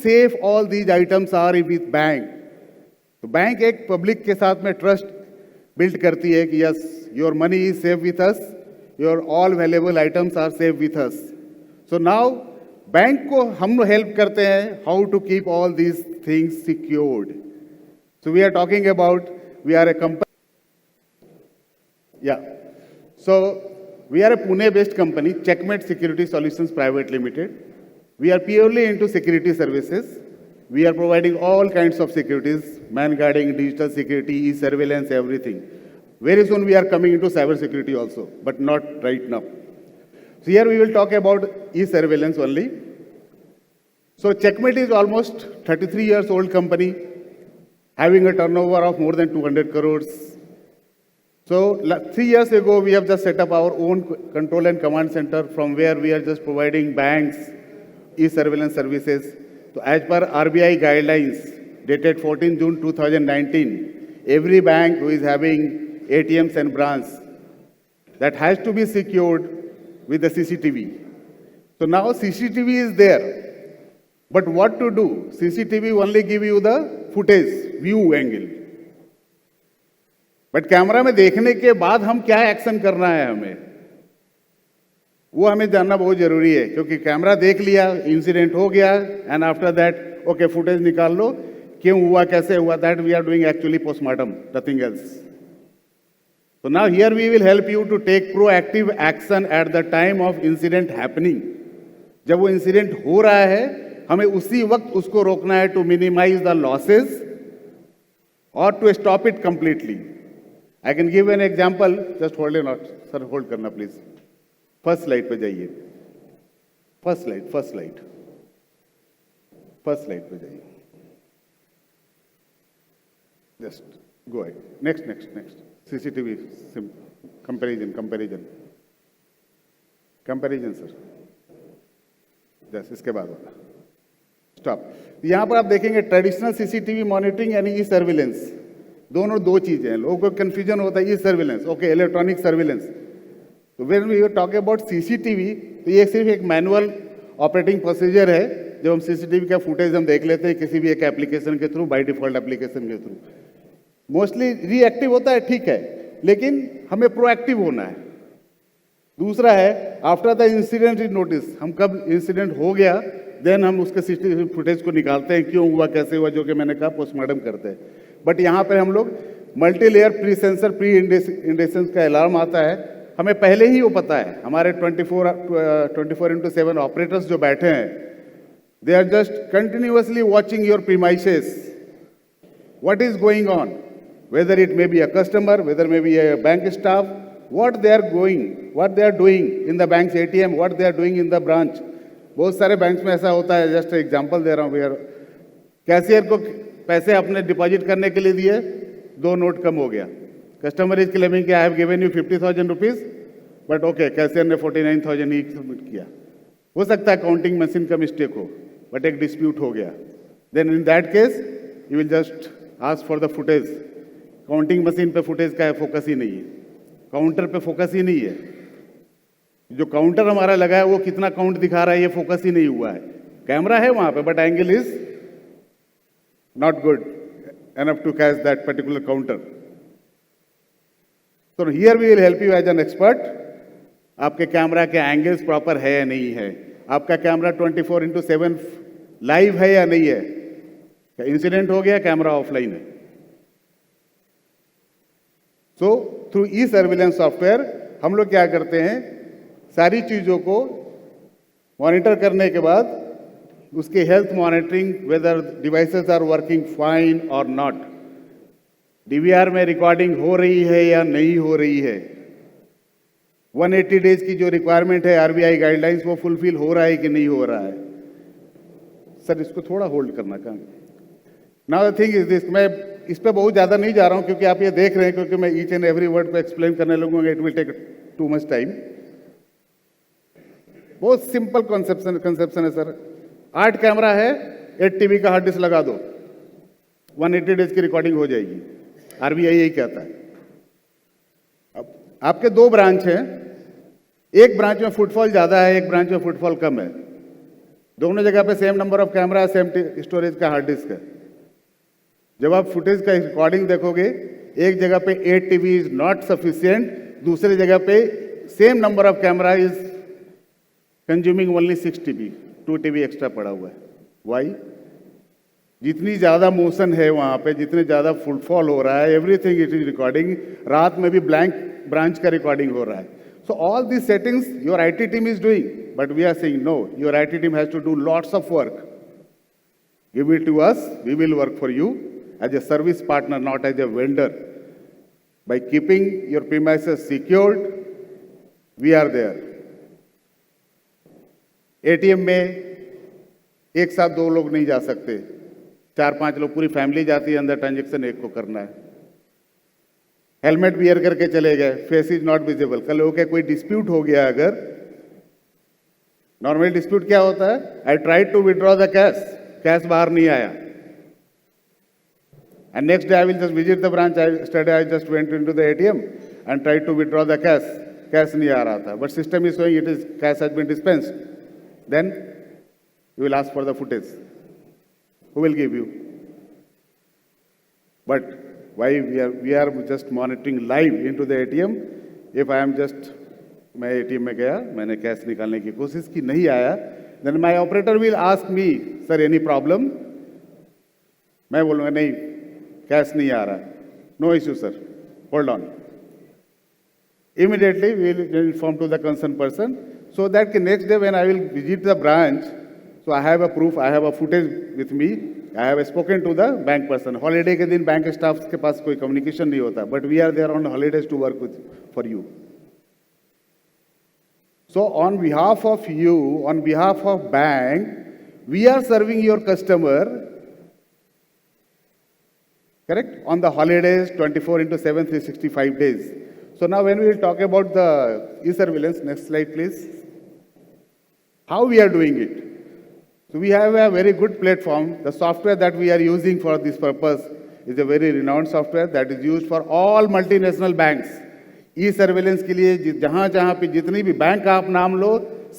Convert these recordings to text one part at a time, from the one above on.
Safe all these items are with bank. तो bank एक public के साथ में ट्रस्ट बिल्ड करती है कि yes your money is safe with us, your all valuable items are safe with us. So now bank को हम हेल्प करते हैं how to keep all these things secured. So we are talking about, we are a company, yeah, so we are a Pune based company, Checkmate Security Solutions Private Limited. We are purely into security services. We are providing all kinds of securities, man guarding, digital security, e-surveillance, everything. Very soon we are coming into cyber security also, but not right now. So here we will talk about e-surveillance only. So Checkmate is almost 33 years old company, having a turnover of more than 200 crores. So 3 years ago, we have just set up our own control and command center from where we are just providing banks, e-surveillance services. So as per RBI guidelines dated 14 June 2019, every bank who is having ATMs and branches, that has to be secured with the CCTV. So now CCTV is there, but what to do? CCTV only give you the footage, view angle. But camera में देखने के बाद हम क्या action करना है हमें, वो हमें जानना बहुत जरूरी है। क्योंकि कैमरा देख लिया, इंसिडेंट हो गया, and after that okay footage निकाल लो, क्यों हुआ, कैसे हुआ, that we are doing actually postmortem, nothing else. So now here we will help you to take proactive action at the time of incident happening. जब वो इंसिडेंट हो रहा है, हमें उसी वक्त उसको रोकना है, to minimize the losses or to stop it completely. I can give an example. Just hold it, sir, hold करना please. फर्स्ट स्लाइड पे जाइए, फर्स्ट स्लाइड पे जाइए, just go ahead, next CCTV comparison sir, just इसके बाद वाला stop. यहां पर आप देखेंगे ट्रेडिशनल सीसीटीवी मॉनिटरिंग यानी ई सर्विलेंस, दोनों दो चीजें हैं। लोगों को कंफ्यूजन होता है, E surveillance okay, electronic surveillance. तो when we talk about CCTV, तो ये सिर्फ एक मैनुअल ऑपरेटिंग प्रोसीजर है। जब हम सीसीटीवी का फुटेज हम देख लेते हैं किसी भी एक एप्लीकेशन के थ्रू, बाय डिफॉल्ट एप्लीकेशन के थ्रू, मोस्टली रिएक्टिव होता है, ठीक है, लेकिन हमें प्रोएक्टिव होना है। दूसरा है after the incident is notice, हम कब इंसिडेंट हो गया देन हम उसके सीसीटीवी फुटेज को निकालते हैं, क्यों हुआ, कैसे हुआ, जो कि मैंने कहा पोस्टमार्टम करते हैं। बट यहाँ पे हम लोग multi layer pre sensor pre incidence का अलार्म आता है, हमें पहले ही वो पता है। हमारे 24/7 ऑपरेटर्स जो बैठे हैं, they are just continuously watching your premises, what is going on, whether it may be a customer, whether may be a bank staff, what they are doing in the bank's ATM, what they are doing in the branch. बहुत सारे banks में ऐसा होता है, just example दे रहा हूँ, where cashier को पैसे अपने डिपॉजिट करने के लिए दिए, 2 नोट कम हो गया, कस्टमर इज क्लेमिंग कि I have given you 50,000 rupees, but okay cashier ने 49,000 ही सबमिट किया। हो सकता है काउंटिंग मशीन का मिस्टेक हो, बट एक डिस्प्यूट हो गया, then in that case you will just ask for the footage. Counting machine पे फुटेज का फोकस ही नहीं है, काउंटर पे फोकस ही नहीं है, जो काउंटर हमारा लगा है वो कितना काउंट दिखा रहा है ये फोकस ही नहीं हुआ है। कैमरा है वहां पे but angle is not good enough to catch that particular counter. So here we will help you as an expert. आपके कैमरा के एंगल्स प्रॉपर है या नहीं है, आपका कैमरा 24/7 लाइव है या नहीं है, इंसिडेंट हो गया कैमरा ऑफलाइन है। सो थ्रू ई सर्विलेंस सॉफ्टवेयर हम लोग क्या करते हैं, सारी चीज़ों को मॉनिटर करने के बाद उसकी health monitoring, whether devices are working fine और नॉट, डीवीआर में रिकॉर्डिंग हो रही है या नहीं हो रही है, 180 डेज की जो रिक्वायरमेंट है आरबीआई गाइडलाइंस वो फुलफिल हो रहा है कि नहीं हो रहा है। सर इसको थोड़ा होल्ड करना कहाँ। Now the thing is this, मैं इस पे बहुत ज़्यादा नहीं जा रहा हूँ क्योंकि आप ये देख रहे हैं, क्योंकि मैं ईच एंड एवरी वर्ड को एक्सप्लेन करने लगूंगा, it will take too much time. बहुत सिंपल कंसेप्शन है सर। 8 कैमरा है, 8 टीवी का हार्ड डिस्क लगा दो, 180 डेज की रिकॉर्डिंग हो जाएगी, आरबीआई यही कहता है। अब आपके 2 ब्रांच हैं, एक ब्रांच में फुटफॉल ज़्यादा है, एक ब्रांच में फुटफॉल कम है, दोनों जगह पे same number of camera, same storage का हार्ड डिस्क है। जब आप फुटेज का रिकॉर्डिंग देखोगे, एक जगह पे 8 टीबी इज नॉट सफिशिएंट, दूसरी जगह पे same number of camera is consuming only 6 TB, 2 TB extra पड़ा हुआ है। वाई? जितनी ज़्यादा मोशन है वहाँ पे, जितने ज़्यादा फुटफॉल हो रहा है, एवरीथिंग इट इज रिकॉर्डिंग। रात में भी ब्लैंक ब्रांच का रिकॉर्डिंग हो रहा है। So all this settings your IT team is doing, but we are saying no, your IT team has to do lots of work. Give it to us, we will work for you as a service partner, not as a vendor. By keeping your premises secured, we are there. ATM में एक साथ 2 लोग नहीं जा सकते, 4-5 लोग, पूरी family जाती है अंदर, ट्रांजेक्शन एक को करना है। हेलमेट वियर करके चले गए, फेस इज नॉट विजिबल। कल हो गया कोई डिस्प्यूट हो गया, अगर नॉर्मल डिस्प्यूट क्या होता है, I tried to withdraw the cash, cash बाहर नहीं आया, and next day I will just visit the branch. Yesterday I just went into the ATM and tried to withdraw the cash. Cash नहीं आ रहा था, but system is showing it is cash has been dispensed. Then you will ask for the footage. Who will give you? But why we are just monitoring live into the ATM. If I am just, मैं ATM में गया, मैंने cash निकालने की कोशिश की, नहीं आया, then my operator will ask me, sir any problem? मैं बोलूँगा नहीं, कैश नहीं आ रहा, no issue sir, hold on. Immediately we will inform to the concerned person, so that the next day when I will visit the branch, so I have a proof, I have a footage with me, I have spoken to the bank person. Holiday के दिन bank staff के पास कोई communication नहीं होता, but we are there on holidays to work with for you. So on behalf of you, on behalf of bank, we are serving your customer, correct, on the holidays 24/7, 365 days. So now when we will talk about the e-surveillance, next slide please. How we are doing it? So we have a very good platform. The software that we are using for this purpose is a very renowned software that is used for all multinational banks. E-surveillance के लिए जहाँ जहाँ पे जितनी भी bank का आप नाम लो,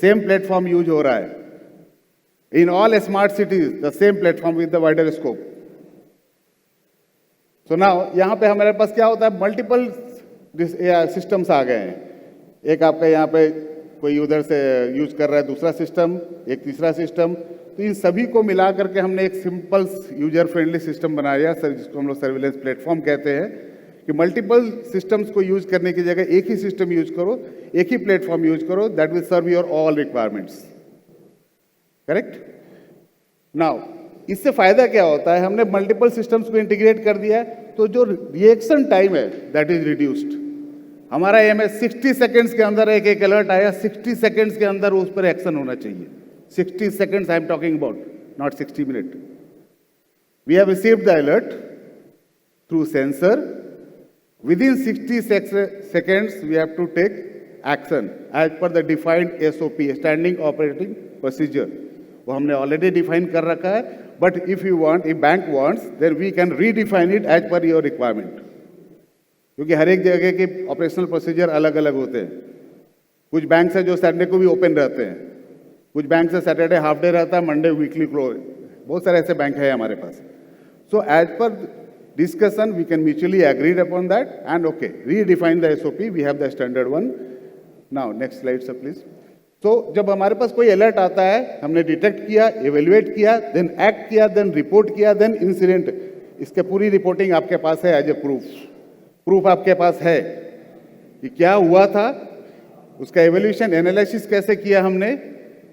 same platform use हो रहा है. In all smart cities, the same platform with the wider scope. So now यहाँ पे हमारे पास क्या होता है, मल्टीपल सिस्टम्स आ गए हैं। एक आपका यहाँ पे कोई उधर से यूज कर रहा है दूसरा सिस्टम, एक तीसरा सिस्टम, तो इन सभी को मिला करके हमने एक सिंपल यूजर फ्रेंडली सिस्टम बनाया सर, जिसको हम लोग सर्विलेंस प्लेटफॉर्म कहते हैं, कि मल्टीपल सिस्टम्स को यूज करने की जगह एक ही सिस्टम यूज करो, एक ही प्लेटफॉर्म यूज करो, that will serve your all requirements. Correct? Now इससे फायदा क्या होता है, हमने मल्टीपल सिस्टम्स को इंटीग्रेट कर दिया है, तो जो रिएक्शन टाइम है दैट इज रिड्यूस्ड। हमारा एम है 60 सेकंड्स के अंदर एक अलर्ट आया, 60 सेकंड्स के अंदर उस पर एक्शन होना चाहिए। 60 seconds I am talking about, not 60 minute. We have received the alert through sensor, within 60 seconds we have to take action as per the defined SOP, standing operating procedure. वो हमने already define कर रखा है, but if you want, if bank wants, then we can redefine it as per your requirement, क्योंकि हर एक जगह के ऑपरेशनल प्रोसीजर अलग अलग होते हैं। कुछ बैंक है जो सैटरडे को भी ओपन रहते हैं, कुछ बैंक से सैटरडे हाफ डे रहता है, मंडे वीकली क्लोज, बहुत सारे ऐसे बैंक है हमारे पास। So as per discussion we can mutually agreed upon that and okay redefine the SOP, we have the standard one. Now next slide sir please. तो जब हमारे पास कोई अलर्ट आता है, हमने डिटेक्ट किया, एवेल्युएट किया, देन एक्ट किया, देन रिपोर्ट किया, देन इंसिडेंट, इसके पूरी रिपोर्टिंग आपके पास है एज ए प्रूफ आपके पास है कि क्या हुआ था, उसका एवेल्यूशन एनालिसिस कैसे किया हमने,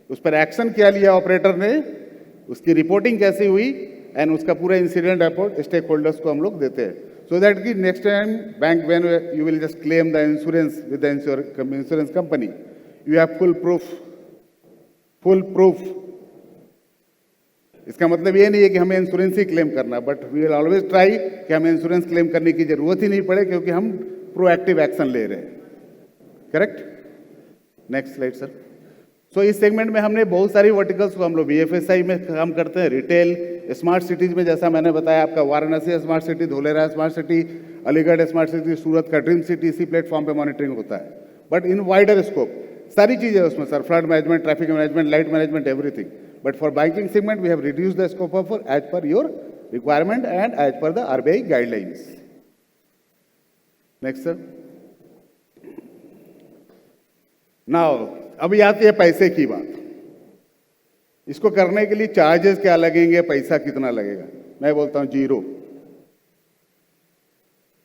उस पर एक्शन क्या लिया ऑपरेटर ने, उसकी रिपोर्टिंग कैसे हुई, एंड उसका पूरा इंसिडेंट रिपोर्ट स्टेक होल्डर्स को हम लोग देते हैं, सो दैट कि next time bank when you will just claim the insurance with the insurance company, you have full proof। इसका मतलब ये नहीं है कि हमें इंश्योरेंस ही क्लेम करना, but we will always try कि हमें इंश्योरेंस क्लेम करने की जरूरत ही नहीं पड़े, क्योंकि हम प्रोएक्टिव एक्शन ले रहे हैं। Correct? Next slide sir. So इस सेगमेंट में हमने बहुत सारी वर्टिकल्स को, हम लोग BFSI में काम करते हैं, रिटेल, स्मार्ट सिटीज में जैसा मैंने बताया आपका Varanasi smart city, Dholera smart city, Aligarh smart city, Surat का ड्रीम सिटी, इसी प्लेटफॉर्म पे मॉनिटरिंग होता है, बट इन वाइडर स्कोप सारी चीज़ें उसमें sir, flood management, traffic management, light management, everything. But for banking segment, we have reduced the scope of as per your requirement and as per the RBI guidelines. Next, sir. Now, अभी आती है पैसे की बात. इसको करने के लिए चार्जेस क्या लगेंगे, पैसा कितना लगेगा? मैं बोलता हूं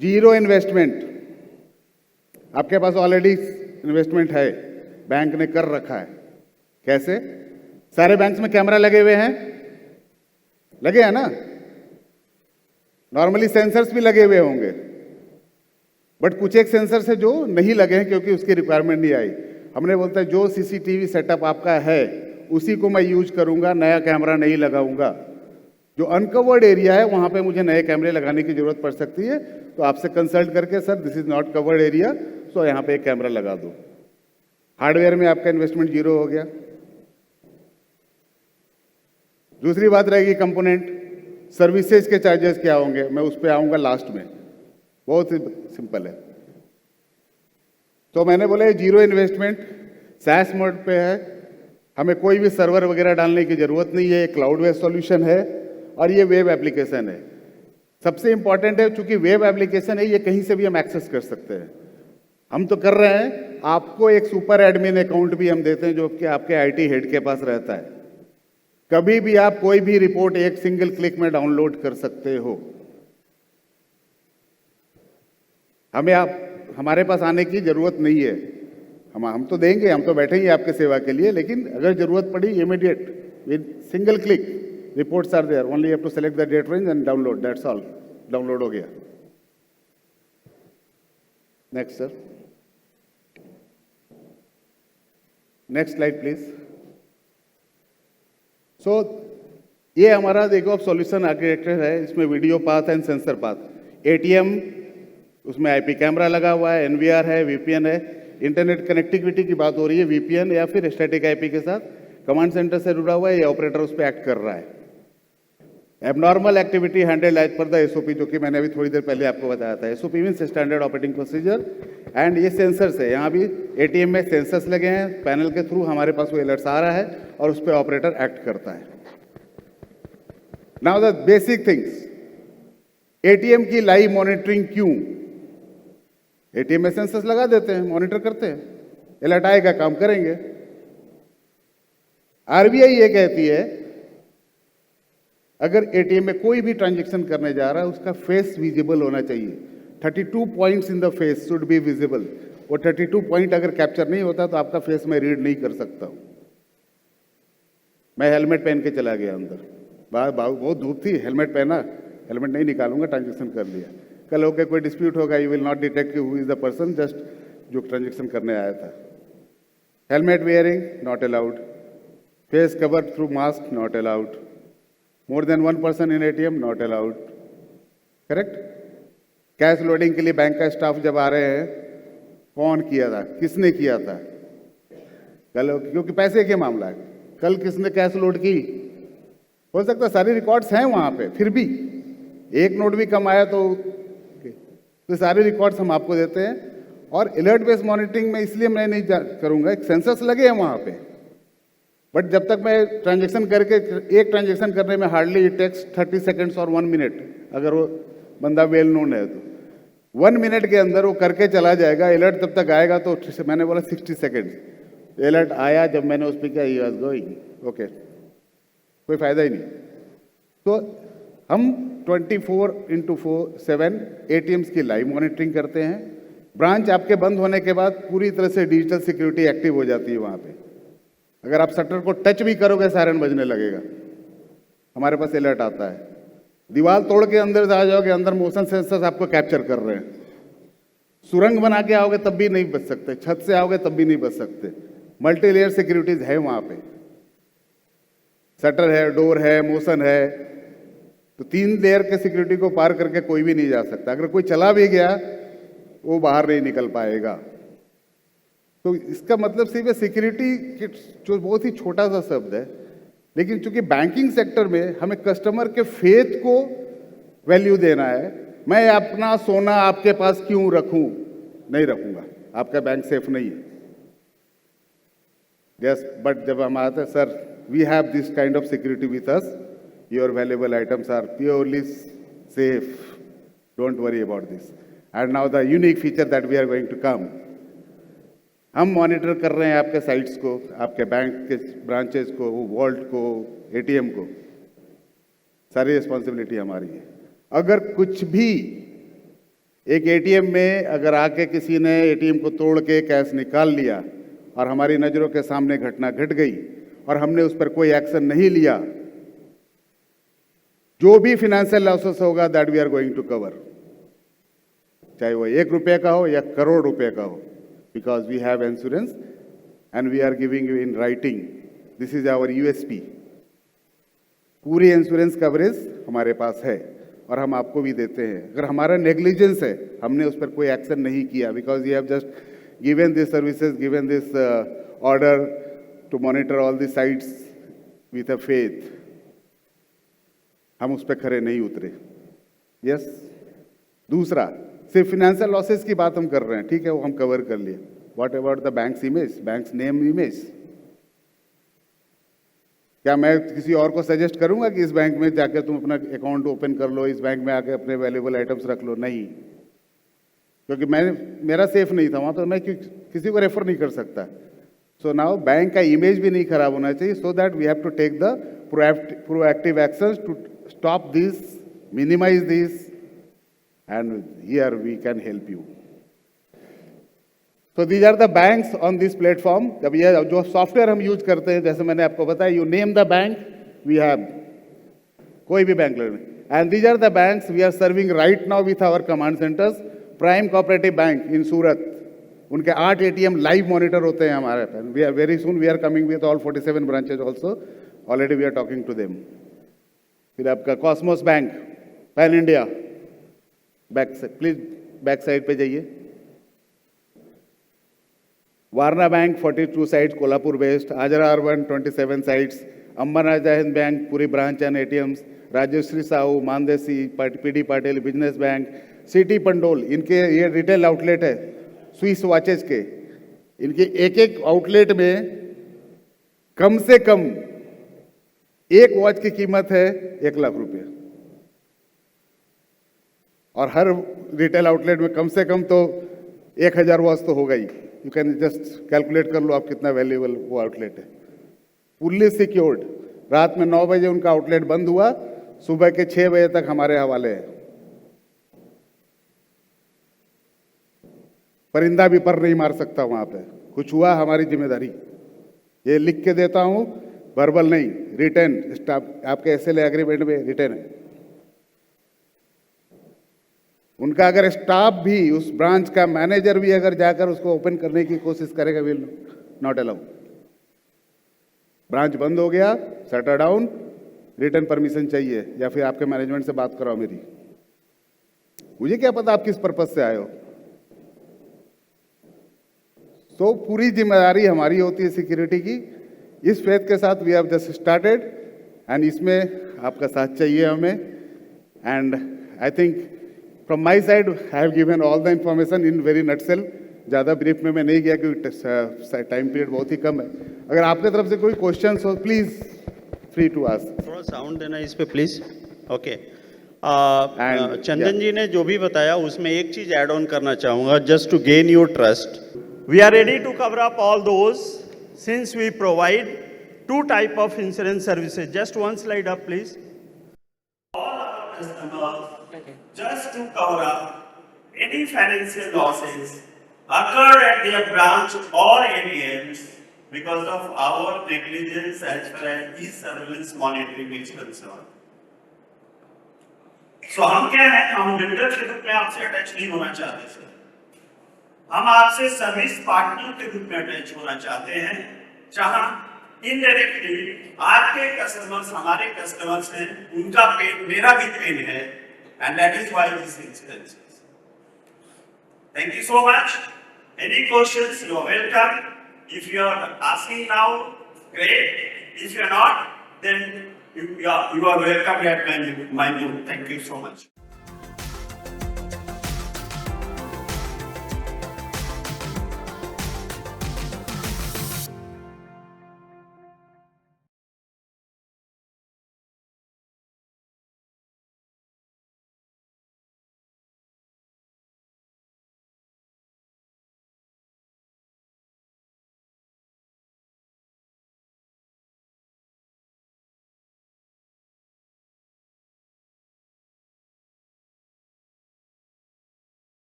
जीरो इन्वेस्टमेंट. आपके पास ऑलरेडी इन्वेस्टमेंट है, बैंक ने कर रखा है. कैसे? सारे बैंक्स में कैमरा लगे हुए हैं, लगे हैं ना? नॉर्मली सेंसर्स भी लगे हुए होंगे, बट कुछ एक सेंसर्स है जो नहीं लगे हैं क्योंकि उसकी रिक्वायरमेंट नहीं आई. हमने बोलता है जो सीसीटीवी सेटअप आपका है उसी को मैं यूज करूंगा, नया कैमरा नहीं लगाऊंगा. जो अनकवर्ड एरिया है वहां पे मुझे नए कैमरे लगाने की जरूरत पड़ सकती है, तो आपसे कंसल्ट करके sir this is not covered area, so यहां पे एक कैमरा लगा दो. हार्डवेयर में आपका इन्वेस्टमेंट जीरो हो गया. दूसरी बात रहेगी कंपोनेंट. सर्विसेज के चार्जेस क्या होंगे, मैं उस पर आऊंगा लास्ट में. बहुत ही सिंपल है. तो मैंने बोला जीरो इन्वेस्टमेंट, सैस मोड पे है, हमें कोई भी सर्वर वगैरह डालने की जरूरत नहीं है. क्लाउड बेस्ड सॉल्यूशन है और ये वेब एप्लीकेशन है. सबसे इंपॉर्टेंट है, चूंकि वेब एप्लीकेशन है, ये कहीं से भी हम एक्सेस कर सकते हैं. हम तो कर रहे हैं. आपको एक सुपर एडमिन अकाउंट भी हम देते हैं जो कि आपके आईटी हेड के पास रहता है. कभी भी आप कोई भी रिपोर्ट एक सिंगल क्लिक में डाउनलोड कर सकते हो. हमारे पास आने की जरूरत नहीं है. हम तो देंगे, हम तो बैठे ही आपके सेवा के लिए, लेकिन अगर जरूरत पड़ी immediate with single click reports are there, only have to select the date range and download, that's all. Download हो गया. Next sir, next slide please. So ये हमारा देखो अब सॉल्यूशन आर्किटेक्चर है. इसमें video path and sensor path, ATM, उसमें IP camera लगा हुआ है, एनवीआर है, वीपीएन है. इंटरनेट कनेक्टिविटी की बात हो रही है, वीपीएन या फिर स्टैटिक आईपी के साथ कमांड सेंटर से जुड़ा हुआ है, या ऑपरेटर उस पर एक्ट कर रहा है. Abnormal activity handled as per the SOP, जो कि मैंने अभी थोड़ी देर पहले आपको बताया था. SOP means standard operating procedure. And ये सेंसर्स है, यहाँ भी एटीएम में सेंसर्स लगे हैं. पैनल के थ्रू हमारे पास वो अलर्ट्स आ रहा है और उस पर ऑपरेटर एक्ट करता है. Now the basic things. ATM की लाइव मॉनिटरिंग क्यों? एटीएम में सेंसर्स लगा देते हैं, मॉनिटर करते हैं, अलर्ट आएगा, काम करेंगे. आरबीआई ये कहती है अगर एटीएम में कोई भी ट्रांजैक्शन करने जा रहा है उसका फेस विजिबल होना चाहिए. 32 points in the face should be visible. वो 32 पॉइंट अगर कैप्चर नहीं होता तो आपका फेस मैं रीड नहीं कर सकता हूं. मैं हेलमेट पहन के चला गया अंदर, बहुत धूप थी, हेलमेट पहना, हेलमेट नहीं निकालूंगा, ट्रांजैक्शन कर लिया. कल होकर कोई डिस्प्यूट होगा, you will not detect who is the person, just जो ट्रांजैक्शन करने आया था. Helmet wearing not allowed. Face cover through mask not allowed. More than one person in ATM not allowed. Correct. Cash loading के लिए bank का staff जब आ रहे हैं, कौन किया था, किसने किया था? कल, क्योंकि पैसे के मामला है, कल किसने कैश लोड की, हो सकता है सारी रिकॉर्ड्स हैं वहां पे, फिर भी एक नोट भी कम आया तो सारे रिकॉर्ड्स हम आपको देते हैं. और अलर्ट बेस्ड मॉनिटरिंग में इसलिए मैं नहीं करूंगा, एक सेंसर्स लगे हैं वहां पे, बट जब तक मैं ट्रांजैक्शन करके, एक ट्रांजैक्शन करने में हार्डली इट टेक्स 30 सेकेंड्स और 1 मिनट, अगर वो बंदा वेल नोन है तो 1 मिनट के अंदर वो करके चला जाएगा. अलर्ट तब तक आएगा तो मैंने बोला 60 सेकेंड्स. अलर्ट आया जब मैंने उस पर किया, ही वाज गोइंग, ओके, कोई फायदा ही नहीं. तो हम 24/7 एटीएम्स की लाइव मॉनिटरिंग करते हैं. ब्रांच आपके बंद होने के बाद पूरी तरह से डिजिटल सिक्योरिटी एक्टिव हो जाती है वहां पे. अगर आप शटर को टच भी करोगे सायरन बजने लगेगा, हमारे पास अलर्ट आता है. दीवार तोड़ के अंदर आ जाओगे, अंदर मोशन सेंसर्स आपको कैप्चर कर रहे हैं. सुरंग बना के आओगे तब भी नहीं बच सकते, छत से आओगे तब भी नहीं बच सकते. मल्टी लेयर सिक्योरिटीज है वहां पे. शटर है, डोर है, मोशन है, तो 3 लेयर के सिक्योरिटी को पार करके कोई भी नहीं जा सकता. अगर कोई चला भी गया वो बाहर नहीं निकल पाएगा. तो इसका मतलब सिर्फ सिक्योरिटी जो बहुत ही छोटा सा शब्द है, लेकिन चूंकि बैंकिंग सेक्टर में हमें कस्टमर के फेथ को वैल्यू देना है. मैं अपना सोना आपके पास क्यों रखूं? नहीं रखूंगा, आपका बैंक सेफ नहीं है. यस, बट जब हम आते हैं sir we have this kind of security with us. Your valuable items are purely safe. Don't worry about this. And now the unique feature that we are going to come. हम monitor कर रहे हैं आपके sites को, आपके bank के branches को, vault को, एटीएम को, सारी रिस्पॉन्सिबिलिटी हमारी है। अगर कुछ भी एक एटीएम में अगर आके किसी ने एटीएम को तोड़ के कैश निकाल लिया और हमारी नज़रों के सामने घटना घट गई और हमने उस पर कोई एक्शन नहीं लिया, जो भी फाइनेंशियल लॉसेस होगा that we are going to cover, चाहे वो 1 रुपये का हो या करोड़ रुपए का हो, because we have insurance and we are giving you in writing. This is our USP. पूरी इंश्योरेंस कवरेज हमारे पास है और हम आपको भी देते हैं। अगर हमारा नेग्लिजेंस है, हमने उस पर कोई एक्शन नहीं किया, because you have just given this services, given this order to monitor all the sites with a faith, हम उस पर खरे नहीं उतरे। यस। दूसरा, सिर्फ फिनेंशियल लॉसेस की बात हम कर रहे हैं, ठीक है, वो हम कवर कर लिए। What about the banks image, banks name image? क्या मैं किसी और को सजेस्ट करूंगा कि इस बैंक में जाकर तुम अपना अकाउंट ओपन कर लो, इस बैंक में आके अपने वैल्यूएबल आइटम्स रख लो? नहीं, क्योंकि मेरा सेफ नहीं था वहां, तो मैं किसी को रेफर नहीं कर सकता। सो नाउ बैंक का इमेज भी नहीं खराब होना चाहिए, so that we have to take the proactive actions to stop this, minimise this, and here we can help you. So these are the banks on this platform. जब ये जो software हम यूज करते हैं, जैसे मैंने आपको बताया, you name the bank, we have कोई भी बैंक ले, and these are the banks we are serving right now with our command centres. Prime cooperative bank in Surat, उनके 8 एटीएम लाइव मॉनिटर होते हैं हमारे पास। We are very soon we are coming with all 47 branches also, already we are talking to them. फिर आपका Cosmos bank pan India, please back side पे जाइए। Warana bank 42 sites Kolhapur based, Ajara urban 27 sites, Ambernath Jai bank पूरी branch and ATMs, Rajshree Sahu, Mandeshi, PD Patil business bank, city Pandol, इनके ये retail outlet है Swiss watches के। इनके एक एक आउटलेट में कम से कम एक वॉच की कीमत है 1 लाख रुपये, और हर रिटेल आउटलेट में कम से कम तो 1000 वॉच तो होगा ही। यू कैन जस्ट कैलकुलेट कर लो आप कितना वैल्यूएबल वो आउटलेट है। फुल्ली सिक्योर्ड, रात में 9 बजे उनका आउटलेट बंद हुआ, सुबह के 6 बजे तक हमारे हवाले है। परिंदा भी पर नहीं मार सकता वहां पे, कुछ हुआ हमारी जिम्मेदारी। ये लिख के देता हूं, वर्बल नहीं, रिटर्न, स्टाफ आपके एसएलए एग्रीमेंट में रिटर्न है। उनका अगर स्टाफ भी, उस ब्रांच का मैनेजर भी अगर जाकर उसको ओपन करने की कोशिश करेगा, विल नॉट अलाउ। ब्रांच बंद हो गया, शटर डाउन, रिटर्न परमिशन चाहिए, या फिर आपके मैनेजमेंट से बात कराओ मेरी। मुझे क्या पता आप किस पर्पज से आए हो। तो पूरी जिम्मेदारी हमारी होती है सिक्योरिटी की। इस फेथ के साथ we have just started, and इसमें आपका साथ चाहिए हमें। And I think from my side I have given all the information in very nutshell. ज़्यादा ब्रीफ में मैं नहीं गया क्योंकि टाइम पीरियड बहुत ही कम है। अगर आपकी तरफ से कोई क्वेश्चन हो, प्लीज फ्री टू आस्क। थोड़ा साउंड देना इस पे प्लीज। ओके, चंदन जी ने जो भी बताया उसमें एक चीज ऐड ऑन करना चाहूंगा, just to gain your trust. We are ready to cover up all those since we provide 2 type of insurance services. Just one slide up, please. All our customers, just to cover up any financial losses occurred at their branch or ATMs because of our negligence as far as e-surveillance monitoring is concerned. So हम क्या है, हम vendor के रूप में आपसे attach नहीं होना चाहते सर, हम आपसे सर्विस पार्टनर के रूप में अटैच होना चाहते हैं, जहां इनडायरेक्टली आपके कस्टमर्स हमारे कस्टमर्स हैं, उनका पेन मेरा भी पेन है, and that is why this incident. Thank you so much. Any questions, you are welcome. If you are asking now, great. If you are not, then you are welcome at my booth. Thank you so much.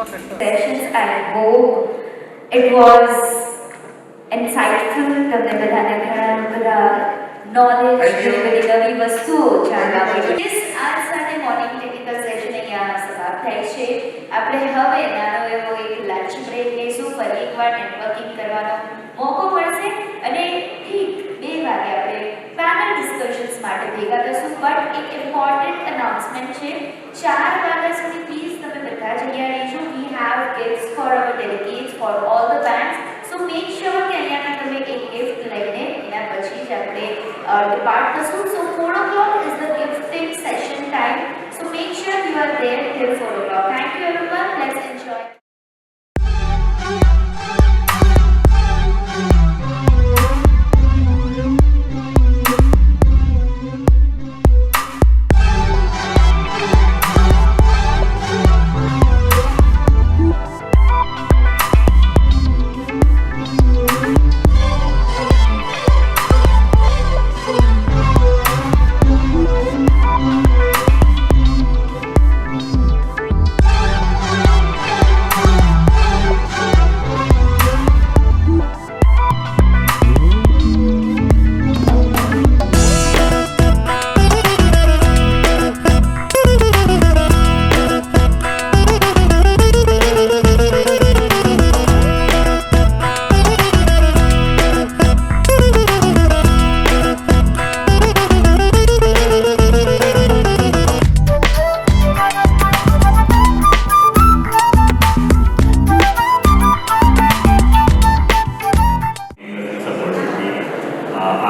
sessions and Vogue. It was insightful. તમને બધાને ઘણા બધા knowledge ઘણી બધી નવી વસ્તુઓ જાણવા મળી. આજ સાથે મોર્નિંગ ટેકનિકલ સેશન અહીંયા સમાપ્ત થાય છે. આપણે હવે નાનો એવો એક લંચ બ્રેક લઈશું. ફરી એકવાર નેટવર્કિંગ કરવાનો મોકો મળશે અને ઠીક 2 વાગે આપણે પેનલ ડિસ્કશન્સ માટે ભેગા થશું. બટ એક ઇમ્પોર્ટન્ટ અનાઉન્સમેન્ટ છે. 4 વાગ્યા સુધી પ્લીઝ તમે બધા જ અહીંયા રહીજો. We have gifts for our delegates for all the bands. So make sure કે અહીંયાથી તમે એક ગિફ્ટ લઈને એના પછી જ આપણે ડિપાર્ટ થશું. So 4 o'clock is the gifting session time. So make sure you are there till 4 o'clock. Thank you everyone. Let's enjoy.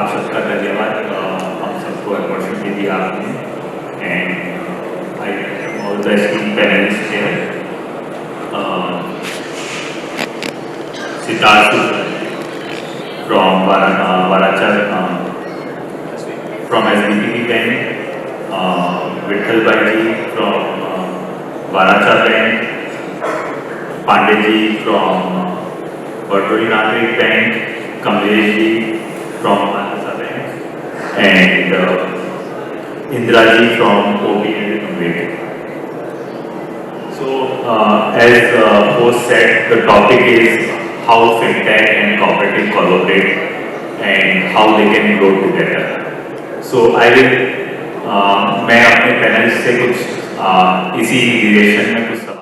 आप सबका धन्यवाद हम सबको अपॉर्चुनिटी दी आपने and I all the steam panelist here Siddharth from Varachar from SBPP Bank, Vittal Bhaji from Varachar Bank, Pandey ji from Bartoli Nagrik Bank, Kamlesh ji from Anasa Bank, and Indra ji from OPL Bank. So, as host said, the topic is how fintech and cooperative collaborate and how they can grow together. So, मैं अपने panel से कुछ इसी relation में कुछ